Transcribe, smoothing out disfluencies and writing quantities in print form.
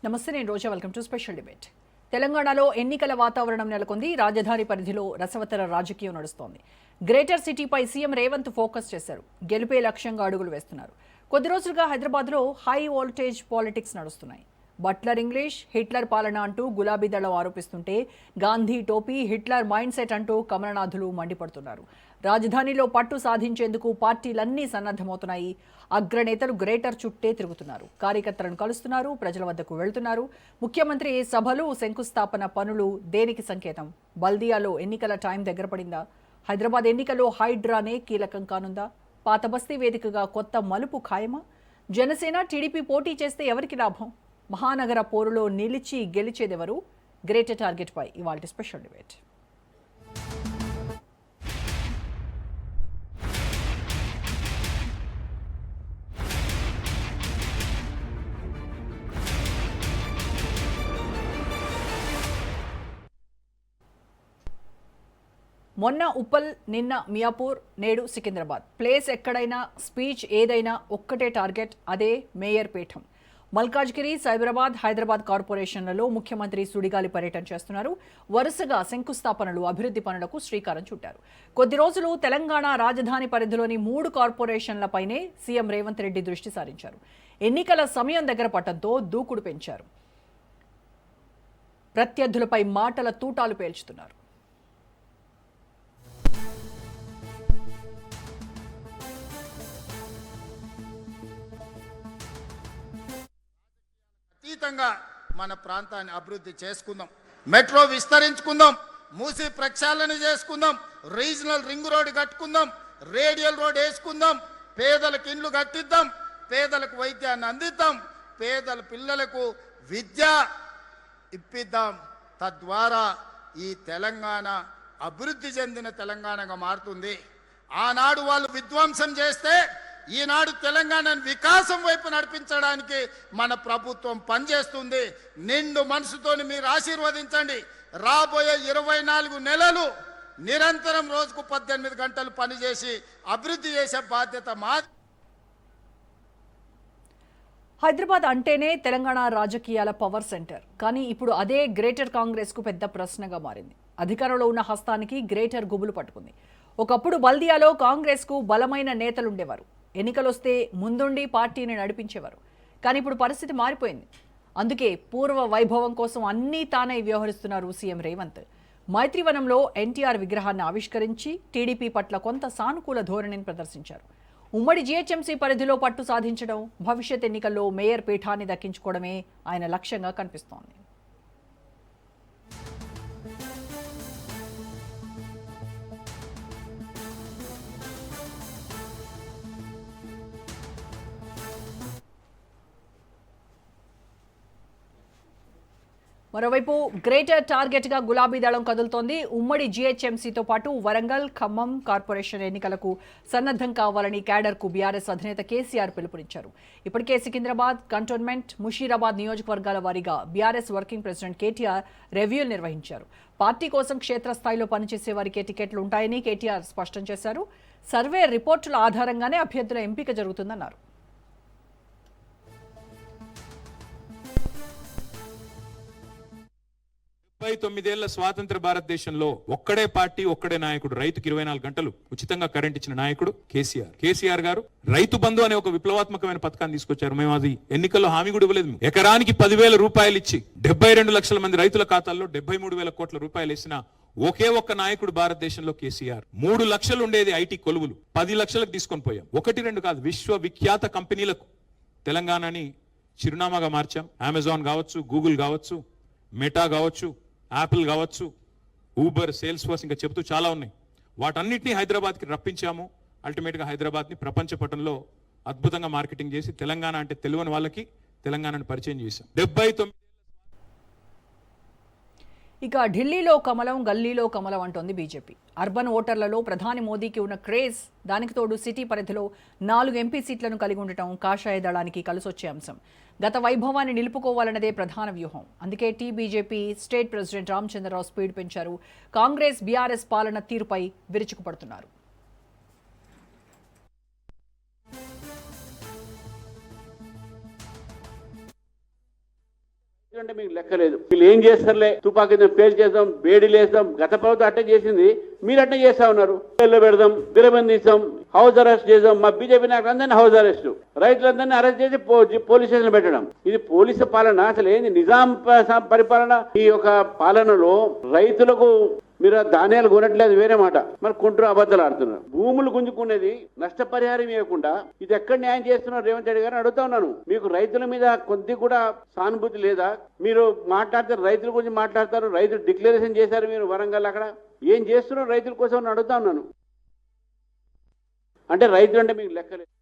నమస్తే, నేను Roja. Welcome to special debate. తెలంగాణలో ఎన్నికల వాతావరణం నెలకొంది. రాజధాని పరిధిలో రసవత్తర రాజకీయం నడుస్తోంది. గ్రేటర్ సిటీపై సీఎం రేవంత్ ఫోకస్ చేశారు. గెలుపే లక్ష్యంగా అడుగులు వేస్తున్నారు. కొద్ది రోజులుగా హైదరాబాద్లో హై వోల్టేజ్ పాలిటిక్స్ నడుస్తున్నాయి. బట్లర్ ఇంగ్లీష్, హిట్లర్ పాలన అంటూ గులాబీ దళం ఆరోపిస్తుంటే, గాంధీ టోపీ, హిట్లర్ మైండ్ సెట్ అంటూ కమలనాథులు మండిపడుతున్నారు. రాజధానిలో పట్టు సాధించేందుకు పార్టీలన్నీ సన్నద్ధమవుతున్నాయి. అగ్రనేతలు గ్రేటర్ చుట్టే తిరుగుతున్నారు. కార్యకర్తలను కలుస్తున్నారు, ప్రజల వద్దకు వెళ్తున్నారు. ముఖ్యమంత్రి సభలు, శంకుస్థాపన పనులు దేనికి సంకేతం? బల్దియాలో ఎన్నికల టైం దగ్గర పడిందా? హైదరాబాద్ ఎన్నికల్లో హైడ్రానే కీలకం కానుందా? పాత బస్తీ వేదికగా కొత్త మలుపు ఖాయమా? జనసేన, టీడీపీ పోటీ చేస్తే ఎవరికి లాభం? మహానగర పోరులో నిలిచి గెలిచేదెవరు? గ్రేటర్ టార్గెట్ పై ఇవాల్టి స్పెషల్ డిబేట్. మొన్న ఉప్పల్, నిన్న మియాపూర్, నేడు సికింద్రాబాద్. ప్లేస్ ఎక్కడైనా, స్పీచ్ ఏదైనా ఒక్కటే టార్గెట్, అదే మేయర్ పీఠం. మల్కాజ్గిరి, సైబరాబాద్, హైదరాబాద్ కార్పొరేషన్లలో ముఖ్యమంత్రి సుడిగాలి పర్యటన చేస్తున్నారు. వరుసగా శంకుస్థాపనలు, అభివృద్ధి పనులకు శ్రీకారం చుట్టారు. కొద్ది రోజులు తెలంగాణ రాజధాని పరిధిలోని 3 కార్పొరేషన్లపైనే సీఎం రేవంత్ రెడ్డి దృష్టి సారించారు. ఎన్నికల సమయం దగ్గర పడటంతో దూకుడు పెంచారు. ప్రత్యర్థులపై మాటల తూటాలు పేల్చుతున్నారు. అతీతంగా మన ప్రాంతాన్ని అభివృద్ధి చేసుకుందాం, మెట్రో విస్తరించుకుందాం, మూసి ప్రక్షాళన చేసుకుందాం, రీజనల్ రింగ్ రోడ్ కట్టుకుందాం, రేడియల్ రోడ్ వేసుకుందాం, పేదలకు ఇండ్లు కట్టిద్దాం, పేదలకు వైద్యాన్ని అందిద్దాం, పేదల పిల్లలకు విద్య ఇప్పిద్దాం. తద్వారా ఈ తెలంగాణ అభివృద్ధి చెందిన తెలంగాణగా మారుతుంది. ఆనాడు వాళ్ళు విధ్వంసం చేస్తే ఈనాడు తెలంగాణను వికాసం వైపు నడిపించడానికి మన ప్రభుత్వం పనిచేస్తుంది. నిండు మనసుతోని మీరు ఆశీర్వదించండి. రాబోయే 24 నెలలు నిరంతరం రోజుకు 18 గంటలు పనిచేసి అభివృద్ధి చేసే బాధ్యత మాది. హైదరాబాద్ అంటేనే తెలంగాణ రాజకీయాల పవర్ సెంటర్. కానీ ఇప్పుడు అదే గ్రేటర్ కాంగ్రెస్కు పెద్ద ప్రశ్నగా మారింది. అధికారంలో ఉన్న హస్తానికి గ్రేటర్ గుబులు పట్టుకుంది. ఒకప్పుడు బల్దియాలో కాంగ్రెస్కు బలమైన నేతలుండేవారు. ఎన్నికలొస్తే ముందుండి పార్టీని నడిపించేవారు. కానీ ఇప్పుడు పరిస్థితి మారిపోయింది. అందుకే పూర్వ వైభవం కోసం అన్నీ తానే వ్యవహరిస్తున్నారు సీఎం రేవంత్. మైత్రివనంలో ఎన్టీఆర్ విగ్రహాన్ని ఆవిష్కరించి టీడీపీ పట్ల కొంత సానుకూల ధోరణిని ప్రదర్శించారు. ఉమ్మడి జీహెచ్ఎంసీ పరిధిలో పట్టు సాధించడం, భవిష్యత్ ఎన్నికల్లో మేయర్ పీఠాన్ని దక్కించుకోవడమే ఆయన లక్ష్యంగా కనిపిస్తోంది. మరోవైపు గ్రేటర్ టార్గెట్గా గులాబీ దళం కదులుతోంది. ఉమ్మడి జీహెచ్ఎంసీతో పాటు వరంగల్, ఖమ్మం కార్పొరేషన్ ఎన్నికలకు సన్నద్ధం కావాలని క్యాడర్కు బీఆర్ఎస్ అధినేత కేసీఆర్ పిలుపునిచ్చారు. ఇప్పటికే సికింద్రాబాద్, కంటోన్మెంట్, ముషీరాబాద్ నియోజకవర్గాల వారీగా బీఆర్ఎస్ వర్కింగ్ ప్రెసిడెంట్ కేటీఆర్ రివ్యూలు నిర్వహించారు. పార్టీ కోసం క్షేత్రస్థాయిలో పనిచేసే వారికి టికెట్లు ఉంటాయని కేటీఆర్ స్పష్టం చేశారు. సర్వే రిపోర్టుల ఆధారంగానే అభ్యర్థుల ఎంపిక జరుగుతుందన్నారు. 79 ఏళ్ల స్వాతంత్ర భారతదేశంలో ఒక్కడే పార్టీ, ఒక్కడే నాయకుడు, రైతుకు 24 గంటలు ఉచితంగా కరెంట్ ఇచ్చిన నాయకుడు కేసీఆర్ గారు రైతు బంధు అనే ఒక విప్లవాత్మకమైన పథకాన్ని తీసుకొచ్చారు. మేము అది ఎన్నికల్లో హామీ కూడా ఇవ్వలేదు. ఎకరానికి 10,000 రూపాయలు ఇచ్చి 72 లక్షల మంది రైతుల ఖాతాల్లో 73,000 కోట్ల రూపాయలు వేసిన ఒకే ఒక్క నాయకుడు భారతదేశంలో కేసీఆర్. 3 లక్షలు ఉండేది ఐటీ కొలువులు 10 లక్షలకు తీసుకొని పోయాం. 1-2 కాదు, విశ్వవిఖ్యాత కంపెనీలకు తెలంగాణని చిరునామాగా మార్చాం. అమెజాన్ కావచ్చు, గూగుల్ కావచ్చు, మెటా కావచ్చు, యాపిల్ కావచ్చు, ఊబర్, సేల్స్ ఫోర్స్, ఇంకా చెబుతూ చాలా ఉన్నాయి. వాటన్నిటినీ హైదరాబాద్కి రప్పించాము. అల్టిమేట్గా హైదరాబాద్ని ప్రపంచ పటంలో అద్భుతంగా మార్కెటింగ్ చేసి తెలంగాణ అంటే తెలియని వాళ్ళకి తెలంగాణను పరిచయం చేశాం. 79 ఇక ఢిల్లీలో కమలం, గల్లీలో కమలం అంటోంది బీజేపీ. అర్బన్ ఓటర్లలో ప్రధాని మోదీకి ఉన్న క్రేజ్, దానికి తోడు సిటీ పరిధిలో 4 ఎంపీ సీట్లను కలిగి ఉండటం కాషాయ దళానికి కలిసొచ్చే అంశం. గత వైభవాన్ని నిలుపుకోవాలన్నదే ప్రధాన వ్యూహం. అందుకే BJP state president Ramachandra Rao speed పెంచారు. కాంగ్రెస్, బీఆర్ఎస్ పాలన తీరుపై విరుచుకుపడుతున్నారు. అంటే మీకు లెక్కలేదు. వీళ్ళు ఏం చేస్తారులే, తుపాకీ పేల్ చేద్దాం, బేడీలు వేస్తాం. గత ప్రభుత్వం అట్టే చేసింది, మీరు అట్టే చేస్తా ఉన్నారు. జైల్లో పెడదాం, దిరబంధిస్తాం, హౌస్ అరెస్ట్ చేద్దాం. మా బీజేపీ నాయకులందరినీ హౌస్ అరెస్ట్, రైతులందరినీ అరెస్ట్ చేసి పోలీస్ స్టేషన్ పెట్టడం. ఇది పోలీసు పాలన? అసలు ఏంది నిజాం పరిపాలన? ఈ యొక్క పాలనలో రైతులకు మీరు ధాన్యాలు కొనట్లేదు వేరే మాట, మరి కొంటూ అబద్ధాలు ఆడుతున్నారు. భూములు గుంజుకునేది నష్టపరిహారం ఇవ్వకుండా ఇది ఎక్కడ న్యాయం చేస్తున్నారు రేవంత్ రెడ్డి గారిని అడుగుతా ఉన్నాను. మీకు రైతుల మీద కొద్ది కూడా సానుభూతి లేదా? మీరు మాట్లాడతారు, రైతుల గురించి మాట్లాడతారు, రైతులు డిక్లరేషన్ చేశారు మీరు వరంగల్, అక్కడ ఏం చేస్తున్నారు రైతుల కోసం అని అడుగుతా ఉన్నాను. అంటే రైతులు అంటే మీకు లెక్కలేదు.